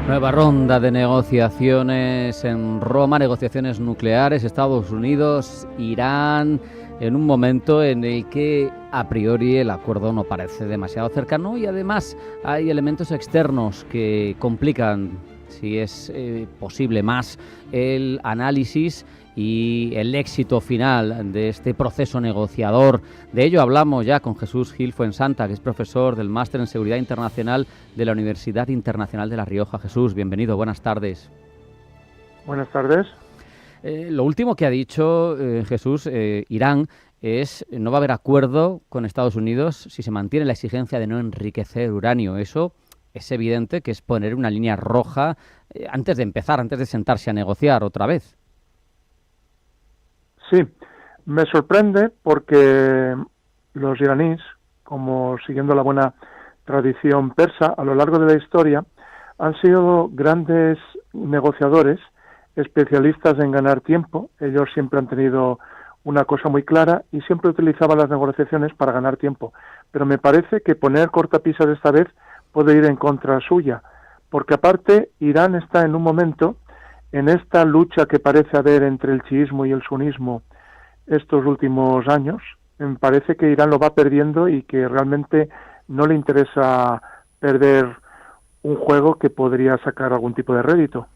Nueva ronda de negociaciones en Roma, negociaciones nucleares, Estados Unidos, Irán, en un momento en el que a priori el acuerdo no parece demasiado cercano y además hay elementos externos que complican, si es posible, más el análisis y el éxito final de este proceso negociador. De ello hablamos ya con Jesús Gil Fuensanta, que es profesor del Máster en Seguridad Internacional de la Universidad Internacional de La Rioja. Jesús, bienvenido, buenas tardes. Buenas tardes. Lo último que ha dicho Jesús, Irán, es no va a haber acuerdo con Estados Unidos si se mantiene la exigencia de no enriquecer uranio. Eso es evidente que es poner una línea roja antes de empezar, antes de sentarse a negociar otra vez. Sí, me sorprende porque los iraníes, como siguiendo la buena tradición persa, a lo largo de la historia han sido grandes negociadores, especialistas en ganar tiempo. Ellos siempre han tenido una cosa muy clara y siempre utilizaban las negociaciones para ganar tiempo. Pero me parece que poner cortapisas esta vez puede ir en contra suya, porque aparte Irán está en un momento, en esta lucha que parece haber entre el chiismo y el sunismo estos últimos años, me parece que Irán lo va perdiendo y que realmente no le interesa perder un juego que podría sacar algún tipo de rédito.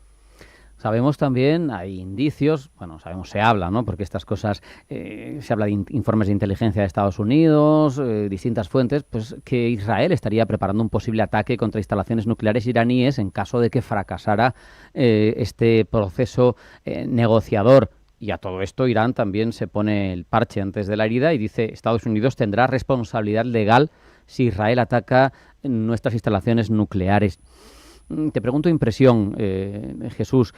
Sabemos también, hay indicios, bueno, sabemos, se habla, ¿no? Porque estas cosas, se habla de informes de inteligencia de Estados Unidos, distintas fuentes, pues que Israel estaría preparando un posible ataque contra instalaciones nucleares iraníes en caso de que fracasara este proceso negociador. Y a todo esto Irán también se pone el parche antes de la herida y dice Estados Unidos tendrá responsabilidad legal si Israel ataca nuestras instalaciones nucleares. Te pregunto impresión, Jesús,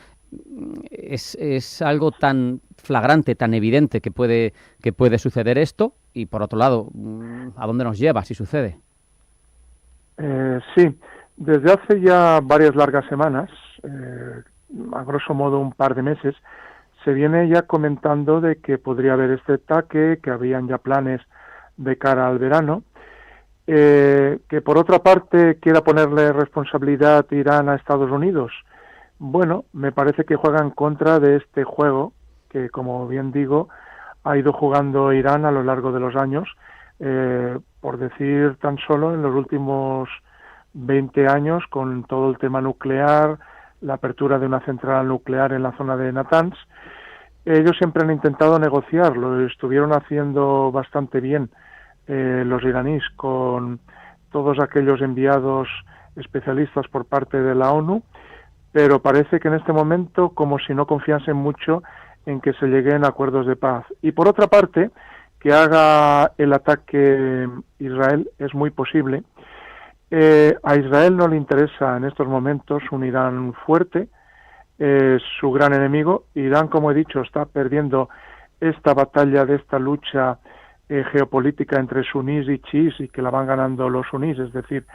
¿es algo tan flagrante, tan evidente que puede suceder esto? Y por otro lado, ¿a dónde nos lleva si sucede? Sí, desde hace ya varias largas semanas, a grosso modo un par de meses, se viene ya comentando de que podría haber este ataque, que habían ya planes de cara al verano. Que por otra parte quiera ponerle responsabilidad Irán a Estados Unidos, bueno, me parece que juega en contra de este juego que, como bien digo, ha ido jugando Irán a lo largo de los años, por decir tan solo en los últimos 20 años, con todo el tema nuclear, la apertura de una central nuclear en la zona de Natanz. Ellos siempre han intentado negociar, lo estuvieron haciendo bastante bien los iraníes con todos aquellos enviados especialistas por parte de la ONU, pero parece que en este momento como si no confiasen mucho en que se lleguen a acuerdos de paz. Y por otra parte, que haga el ataque Israel es muy posible. A Israel no le interesa en estos momentos un Irán fuerte, es su gran enemigo. Irán, como he dicho, está perdiendo esta batalla de esta lucha geopolítica entre sunís y chiíes y que la van ganando los sunís, es decir,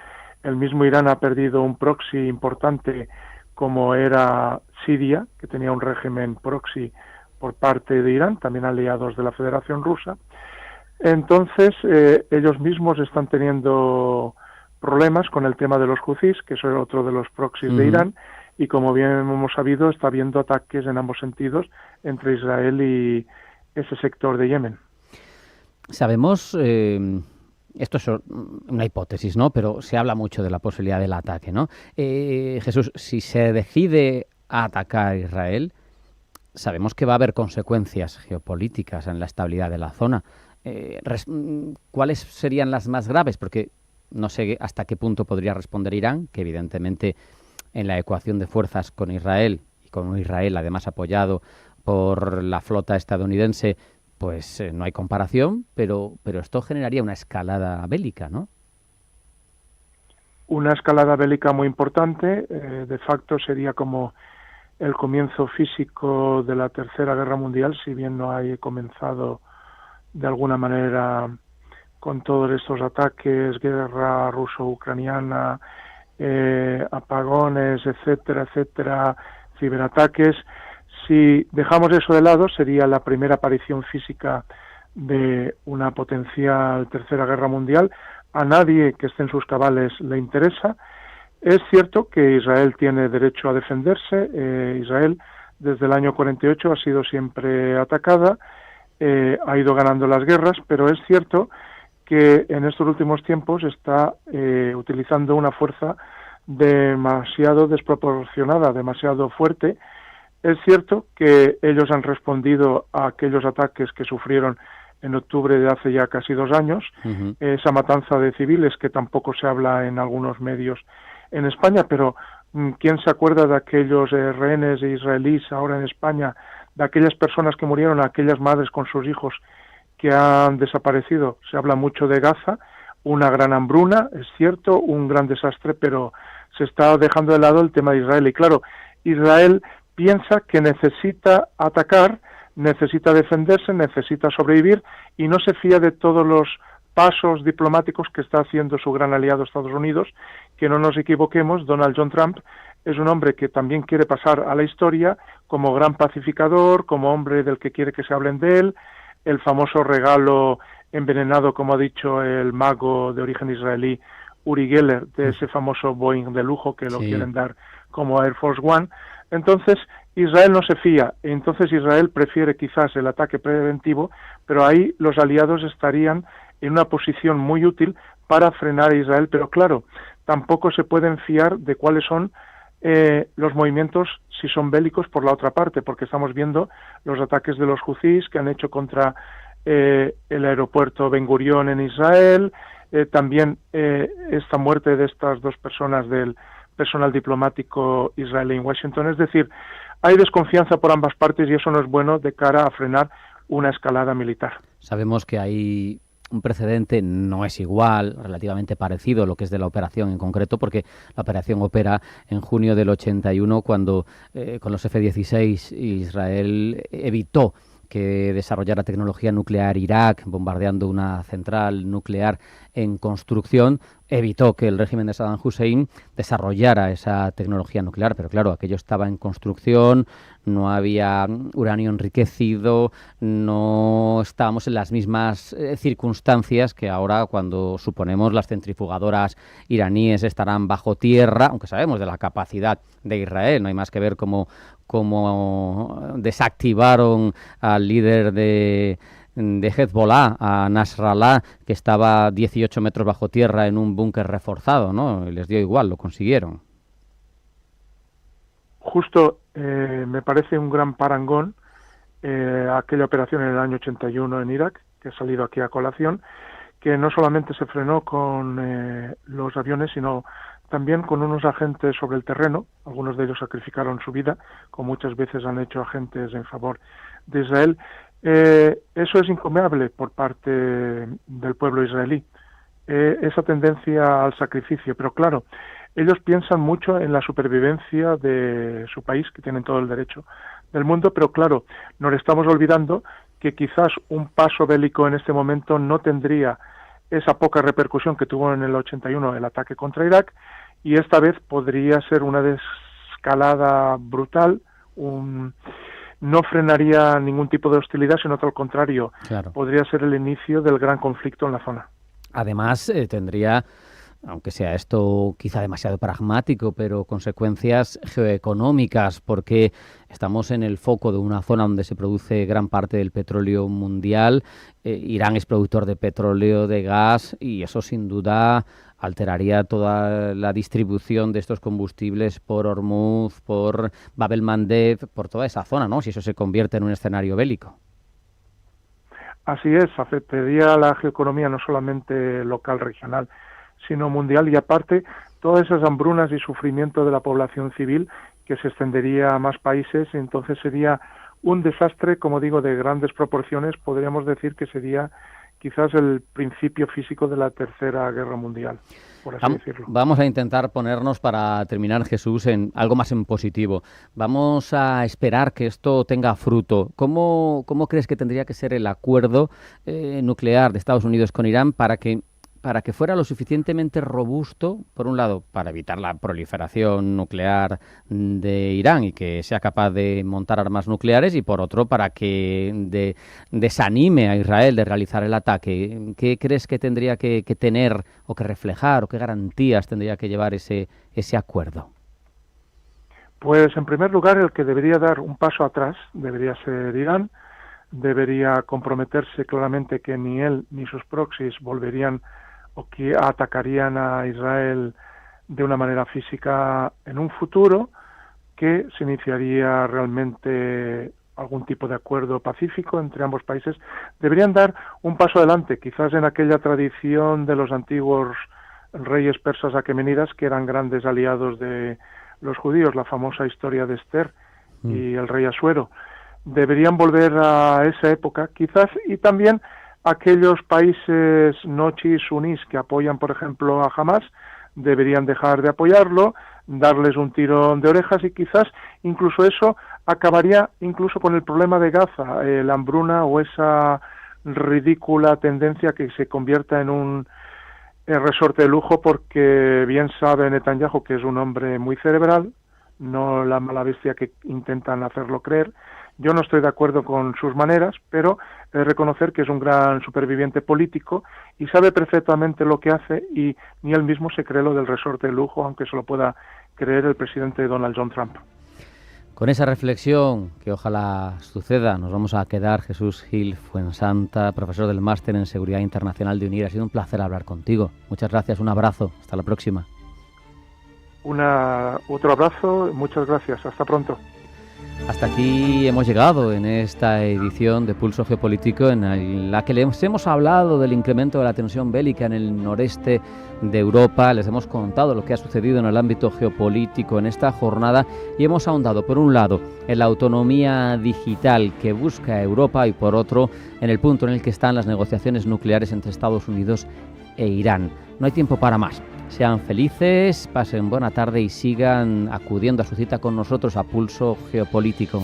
el mismo Irán ha perdido un proxy importante como era Siria, que tenía un régimen proxy por parte de Irán, también aliados de la Federación Rusa. Entonces, ellos mismos están teniendo problemas con el tema de los houthis, que es otro de los proxies de Irán, y como bien hemos sabido, está habiendo ataques en ambos sentidos entre Israel y ese sector de Yemen. Sabemos, esto es una hipótesis, ¿no? Pero se habla mucho de la posibilidad del ataque, ¿no? Jesús, si se decide a atacar a Israel, sabemos que va a haber consecuencias geopolíticas en la estabilidad de la zona. ¿Cuáles serían las más graves? Porque no sé hasta qué punto podría responder Irán, que evidentemente en la ecuación de fuerzas con Israel, y con Israel además apoyado por la flota estadounidense, pues no hay comparación, pero esto generaría una escalada bélica, ¿no? Una escalada bélica muy importante, de facto sería como el comienzo físico de la Tercera Guerra Mundial, si bien no haya comenzado de alguna manera con todos estos ataques, guerra ruso-ucraniana, apagones, etcétera, etcétera, ciberataques. Si dejamos eso de lado, sería la primera aparición física de una potencial Tercera Guerra Mundial. A nadie que esté en sus cabales le interesa. Es cierto que Israel tiene derecho a defenderse. Israel desde el año 48 ha sido siempre atacada, ha ido ganando las guerras, pero es cierto que en estos últimos tiempos está utilizando una fuerza demasiado desproporcionada, demasiado fuerte. Es cierto que ellos han respondido a aquellos ataques que sufrieron en octubre de hace ya casi 2 años, esa matanza de civiles que tampoco se habla en algunos medios en España, pero ¿quién se acuerda de aquellos rehenes israelíes ahora en España, de aquellas personas que murieron, aquellas madres con sus hijos que han desaparecido? Se habla mucho de Gaza, una gran hambruna, es cierto, un gran desastre, pero se está dejando de lado el tema de Israel. Y claro, Israel piensa que necesita atacar, necesita defenderse, necesita sobrevivir y no se fía de todos los pasos diplomáticos que está haciendo su gran aliado Estados Unidos. Que no nos equivoquemos, Donald John Trump es un hombre que también quiere pasar a la historia como gran pacificador, como hombre del que quiere que se hablen de él, el famoso regalo envenenado, como ha dicho el mago de origen israelí Uri Geller, de ese famoso Boeing de lujo que lo quieren dar como Air Force One. Entonces Israel no se fía, entonces Israel prefiere quizás el ataque preventivo, pero ahí los aliados estarían en una posición muy útil para frenar a Israel, pero claro, tampoco se pueden fiar de cuáles son los movimientos, si son bélicos, por la otra parte, porque estamos viendo los ataques de los houthis que han hecho contra el aeropuerto Ben Gurion en Israel, también esta muerte de estas 2 personas del personal diplomático israelí en Washington. Es decir, hay desconfianza por ambas partes y eso no es bueno de cara a frenar una escalada militar. Sabemos que hay un precedente, no es igual, relativamente parecido lo que es de la operación en concreto, porque la operación opera en junio del 81, cuando con los F-16 Israel evitó que desarrollara tecnología nuclear Irak, bombardeando una central nuclear en construcción, evitó que el régimen de Saddam Hussein desarrollara esa tecnología nuclear, pero claro, aquello estaba en construcción, no había uranio enriquecido, no estábamos en las mismas circunstancias que ahora, cuando suponemos las centrifugadoras iraníes estarán bajo tierra, aunque sabemos de la capacidad de Israel, no hay más que ver cómo desactivaron al líder de Hezbollah, a Nasrallah, que estaba 18 metros bajo tierra en un búnker reforzado, ¿no? Y les dio igual, lo consiguieron. Justo me parece un gran parangón aquella operación en el año 81 en Irak, que ha salido aquí a colación, que no solamente se frenó con los aviones, sino también con unos agentes sobre el terreno. Algunos de ellos sacrificaron su vida, como muchas veces han hecho agentes en favor de Israel. Eso es incomiable por parte del pueblo israelí, esa tendencia al sacrificio, pero claro, ellos piensan mucho en la supervivencia de su país, que tienen todo el derecho del mundo, pero claro, nos estamos olvidando que quizás un paso bélico en este momento no tendría esa poca repercusión que tuvo en el 81 el ataque contra Irak, y esta vez podría ser una escalada brutal, no frenaría ningún tipo de hostilidad, sino todo al contrario, podría ser el inicio del gran conflicto en la zona. Además, tendría, aunque sea esto quizá demasiado pragmático, pero consecuencias geoeconómicas, porque estamos en el foco de una zona donde se produce gran parte del petróleo mundial. Irán es productor de petróleo, de gas, y eso sin duda alteraría toda la distribución de estos combustibles por Hormuz, por Bab el-Mandeb, por toda esa zona, ¿no? Si eso se convierte en un escenario bélico. Así es, afectaría a la geoeconomía no solamente local, regional, sino mundial, y aparte todas esas hambrunas y sufrimiento de la población civil que se extendería a más países, y entonces sería un desastre, como digo, de grandes proporciones. Podríamos decir que sería quizás el principio físico de la Tercera Guerra Mundial, por así decirlo. Vamos a intentar ponernos, para terminar, Jesús, en algo más en positivo. Vamos a esperar que esto tenga fruto. ¿Cómo crees que tendría que ser el acuerdo nuclear de Estados Unidos con Irán para que para que fuera lo suficientemente robusto, por un lado, para evitar la proliferación nuclear de Irán y que sea capaz de montar armas nucleares, y por otro, para que desanime a Israel de realizar el ataque? ¿Qué crees que tendría que tener o que reflejar, o qué garantías tendría que llevar ese acuerdo? Pues en primer lugar, el que debería dar un paso atrás debería ser Irán. Debería comprometerse claramente que ni él ni sus proxies volverían o que atacarían a Israel de una manera física en un futuro, que se iniciaría realmente algún tipo de acuerdo pacífico entre ambos países. Deberían dar un paso adelante, quizás en aquella tradición de los antiguos reyes persas aquemenidas, que eran grandes aliados de los judíos, la famosa historia de Esther y el rey Asuero. Deberían volver a esa época, quizás, y también aquellos países no chiíes sunís que apoyan, por ejemplo, a Hamás, deberían dejar de apoyarlo, darles un tirón de orejas, y quizás incluso eso acabaría incluso con el problema de Gaza, la hambruna o esa ridícula tendencia que se convierta en un resorte de lujo, porque bien sabe Netanyahu que es un hombre muy cerebral, no la mala bestia que intentan hacerlo creer. Yo no estoy de acuerdo con sus maneras, pero he de reconocer que es un gran superviviente político y sabe perfectamente lo que hace, y ni él mismo se cree lo del resorte de lujo, aunque se lo pueda creer el presidente Donald John Trump. Con esa reflexión, que ojalá suceda, nos vamos a quedar. Jesús Gil Fuensanta, profesor del Máster en Seguridad Internacional de UNIR. Ha sido un placer hablar contigo. Muchas gracias, un abrazo. Hasta la próxima. Otro abrazo, muchas gracias. Hasta pronto. Hasta aquí hemos llegado en esta edición de Pulso Geopolítico, en la que les hemos hablado del incremento de la tensión bélica en el noreste de Europa. Les hemos contado lo que ha sucedido en el ámbito geopolítico en esta jornada, y hemos ahondado, por un lado, en la autonomía digital que busca Europa, y por otro, en el punto en el que están las negociaciones nucleares entre Estados Unidos e Irán. No hay tiempo para más. Sean felices, pasen buena tarde y sigan acudiendo a su cita con nosotros a Pulso Geopolítico.